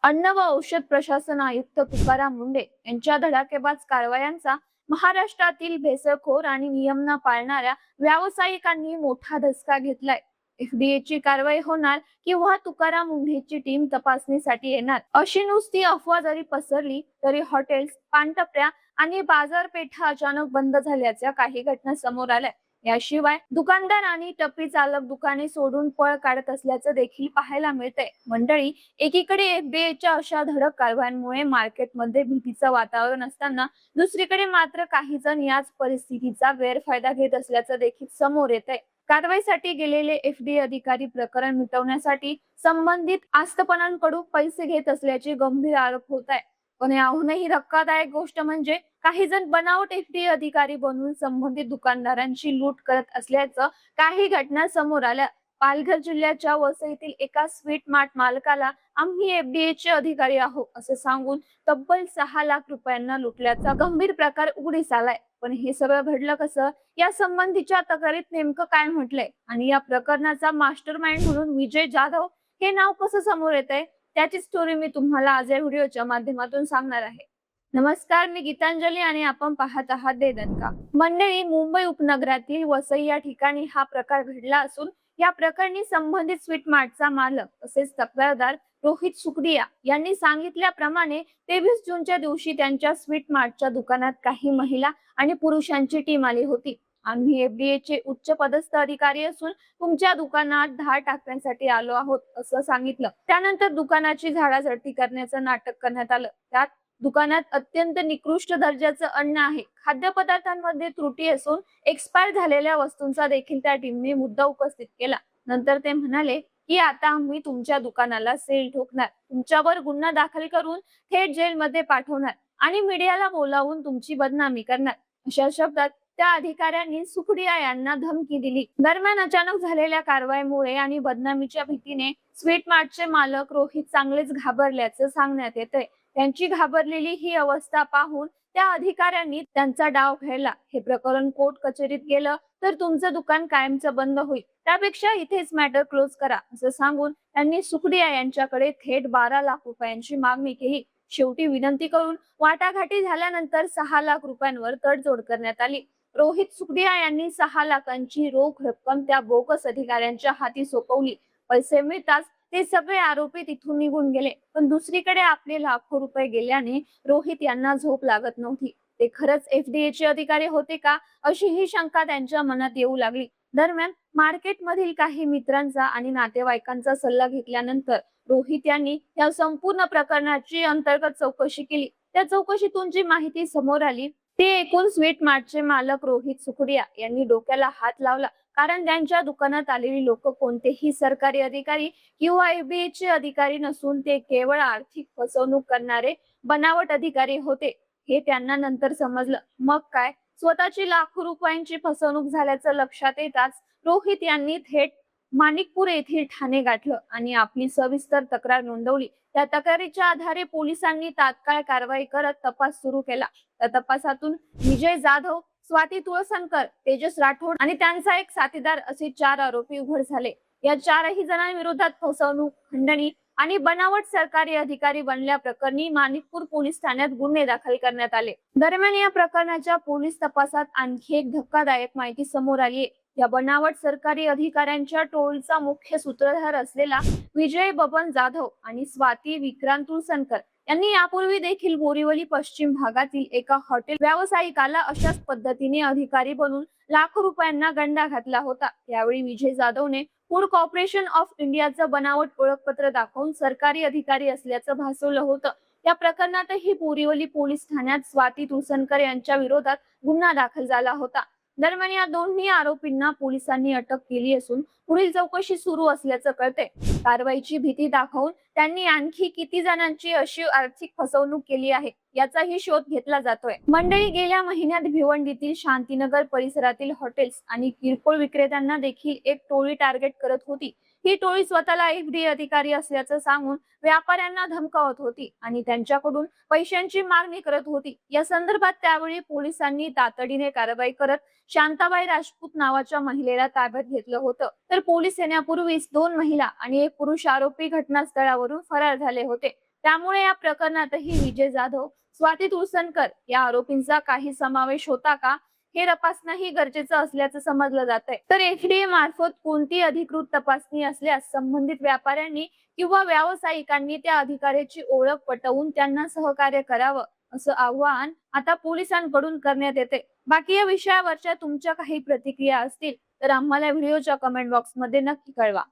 अन्न व औषध प्रशासन आयुक्त तुकाराम मुंढे यांच्या धडाकेबाज कारवायांचा महाराष्ट्रातील भेसळखोर आणि नियम न पाळणाऱ्या व्यावसायिकांनी मोठा धसका घेतलाय. एफडीएची कारवाई होणार किंवा तुकाराम मुंढेची टीम तपासणीसाठी येणार अशी नुसती अफवा जरी पसरली तरी हॉटेल्स, पानटपऱ्या आणि बाजारपेठा अचानक बंद झाल्याच्या काही घटना समोर आल्या. याशिवाय दुकानदार आणि टपरी चालक दुकाने सोडून पळ काढत असल्याचं देखील पाहायला मिळतंय. मंडळी, एकीकडे एफडीएच्या अशा धडक कारवायांमुळे मार्केटमध्ये भीतीचं वातावरण असताना दुसरीकडे मात्र काही जण याच परिस्थितीचा गैरफायदा घेत असल्याचं देखील समोर येत आहे. कारवाईसाठी गेलेले एफडीए अधिकारी प्रकरण मिटवण्यासाठी संबंधित आस्थापनांकडून पैसे घेत असल्याचे गंभीर आरोप होत आहे. पण याहूनही धक्कादायक गोष्ट म्हणजे काही जण बनावट एफडीए अधिकारी बनवून संबंधित दुकानदारांची लूट करत असल्याचं काही घटना समोर आल्या. पालघर जिल्ह्याच्या वसईतील एका स्वीट मार्ट मालकाला आम्ही एफडीएचे अधिकारी आहोत असं सांगून तब्बल 6 लाख रुपयांना लुटल्याचा गंभीर प्रकार उघडीस आलाय. पण हे सगळं घडलं कसं? या संबंधीच्या तक्रारीत नेमकं काय म्हटलंय आणि या प्रकरणाचा मास्टर माइंड म्हणून विजय जाधव हे नाव कसं समोर येत आहे, त्याची स्टोरी मी तुम्हाला आज या व्हिडिओच्या माध्यमातून सांगणार आहे. नमस्कार, मी गीतांजली आणि आपण पाहत आहात दे दणका. मंडळी, मुंबई उपनगरातील वसई या ठिकाणी हा प्रकार घडला असून या प्रकरणी संबंधित स्वीट मार्टचा मालक तसेच तक्रारदार रोहित सुखडिया यांनी सांगितल्याप्रमाणे 23 जूनच्या दिवशी त्यांच्या स्वीट मार्टच्या दुकानात काही महिला आणि पुरुषांची टीम आली होती. आम्ही एफडीएचे उच्च पदस्थ अधिकारी असून तुमच्या दुकानात धाड टाकण्यासाठी आलो आहोत असं सांगितलं. त्यानंतर दुकानाची झाडाझडती करण्याचं नाटक करण्यात आलं. त्यात दुकानात अत्यंत निकृष्ट दर्जाचं अन्न आहे, खाद्यपदार्थांमध्ये त्रुटी असून एक्सपायर झालेल्या वस्तूंचा देखील त्या टीमने मुद्दा उपस्थित केला. नंतर ते म्हणाले की आता आम्ही तुमच्या दुकानाला सील ठोकणार, तुमच्यावर गुन्हा दाखल करून थेट जेलमध्ये पाठवणार आणि मीडियाला बोलावून तुमची बदनामी करणार, अशा शब्दात त्या अधिकाऱ्यांनी सुखडिया यांना धमकी दिली. दरम्यान अचानक झालेल्या कारवाईमुळे आणि बदनामीच्या भीतीने स्वीट मार्टचे मालक रोहित चांगलेच घाबरल्याचं सांगण्यात येतंय. त्यांची घाबरलेली ही अवस्था पाहून त्या अधिकाऱ्यांनी त्यांचा डाव खेळला. हे प्रकरण कोर्ट कचेरीत गेलं तर तुमचं दुकान कायमचं बंद होईल, त्यापेक्षा इथेच मॅटर क्लोज करा असं सांगून त्यांनी सुखडिया यांच्याकडे थेट 12 लाख रुपयांची मागणी केली. शेवटी विनंती करून वाटाघाटी झाल्यानंतर 6 लाख रुपयांवर तडजोड करण्यात आली. रोहित सुखडिया यांनी 6 लाखांची रोख रक्कम त्या बोगस अधिकाऱ्यांच्या हाती सोपवली. पैसे मिळताच ते सगळे आरोपी तिथून निघून गेले. पण दुसरीकडे आपले लाखो रुपये गेल्याने रोहित यांना झोप लागत नव्हती. ते खरंच एफडीएचे अधिकारी होते का, अशी ही शंका त्यांच्या मनात येऊ लागली. दरम्यान मार्केटमधील काही मित्रांचा आणि नातेवाईकांचा सल्ला घेतल्यानंतर रोहित यांनी या संपूर्ण प्रकरणाची अंतर्गत चौकशी केली. त्या चौकशीतून जी माहिती समोर आली ते ऐकून स्वीट मार्टचे मालक रोहित सुखडिया यांनी डोक्याला हात लावला. कारण त्यांच्या दुकानात आलेली लोक कोणतेही सरकारी अधिकारी किंवा एफडीएचे अधिकारी नसून ते केवळ आर्थिक फसवणूक करणारे बनावट अधिकारी होते, हे त्यांना नंतर समजलं. मग काय, स्वतःची लाखो रुपयांची फसवणूक झाल्याचं लक्षात येताच रोहित यांनी थेट माणिकपूर येथील ठाणे गाठलं आणि आपली सविस्तर तक्रार नोंदवली. त्या तक्रारीच्या आधारे पोलिसांनी तात्काळ कारवाई करत तपास सुरू केला. त्या तपासातून विजय जाधव, स्वाती तुळसनकर, तेजस राठोड आणि त्यांचा एक साथीदार असे 4 आरोपी उघड झाले. या 4ही जणांविरोधात फसवणूक, खंडणी आणि बनावट सरकारी अधिकारी बनल्या प्रकरणी माणिकपूर पोलीस ठाण्यात गुन्हे दाखल करण्यात आले. दरम्यान या प्रकरणाच्या पोलीस तपासात आणखी एक धक्कादायक माहिती समोर आली आहे. या बनावट सरकारी अधिकाऱ्यांच्या टोळीचा मुख्य सूत्रधार असलेला विजय बबन जाधव आणि स्वाती विक्रांत तुळसनकर यांनी यापूर्वी देखील बोरिवली पश्चिम भागातील एका हॉटेल व्यावसायिकाला अशाच पद्धतीने अधिकारी बनवून लाखो रुपयांना गंडा घातला होता. यावेळी विजय जाधवने फूड कॉर्पोरेशन ऑफ इंडियाचं बनावट ओळखपत्र दाखवून सरकारी अधिकारी असल्याचं भासवलं होतं. या प्रकरणातही बोरिवली पोलीस ठाण्यात स्वाती तुळसनकर यांच्या विरोधात गुन्हा दाखल झाला होता. दरम्यान या दोन्ही आरोपींना पोलिसांनी अटक केली असून पुढील चौकशी सुरू असल्याचं कळते. कारवाईची भीती दाखवून त्यांनी आणखी किती जणांची अशी आर्थिक फसवणूक केली आहे याचाही शोध घेतला जातोय. मंडळी, गेल्या महिन्यात भिवंडीतील शांतीनगर परिसरातील हॉटेल्स आणि किरकोळ विक्रेत्यांना देखील एक टोळी टार्गेट करत होती. ही टोळी स्वतःला एफडीए अधिकारी असल्याचं सांगून व्यापाऱ्यांना धमकावत होती आणि त्यांच्याकडून पैशांची मागणी करत होती. या संदर्भात त्यावेळी पोलिसांनी तातडीने कारवाई करत शांताबाई राजपूत नावाच्या महिलेला ताब्यात घेतलं होतं. तर पोलीस येण्यापूर्वीच 2 महिला आणि 1 पुरुष आरोपी घटनास्थळावरून फरार झाले होते. त्यामुळे या प्रकरणातही विजय जाधव, स्वाती तुळसनकर या आरोपींचा काही समावेश होता का, हे तपासणंही गरजेचं असल्याचं समजलं जात आहे. तर एफडीए मार्फत कोणती अधिकृत तपासणी असल्यास संबंधित व्यापाऱ्यांनी किंवा व्यावसायिकांनी त्या अधिकाऱ्याची ओळख पटवून त्यांना सहकार्य करावं, असं आवाहन आता पोलिसांकडून करण्यात येते. बाकी या विषयावरच्या तुमच्या काही प्रतिक्रिया असतील तर आम्हाला व्हिडिओच्या कमेंट बॉक्समध्ये नक्की कळवा.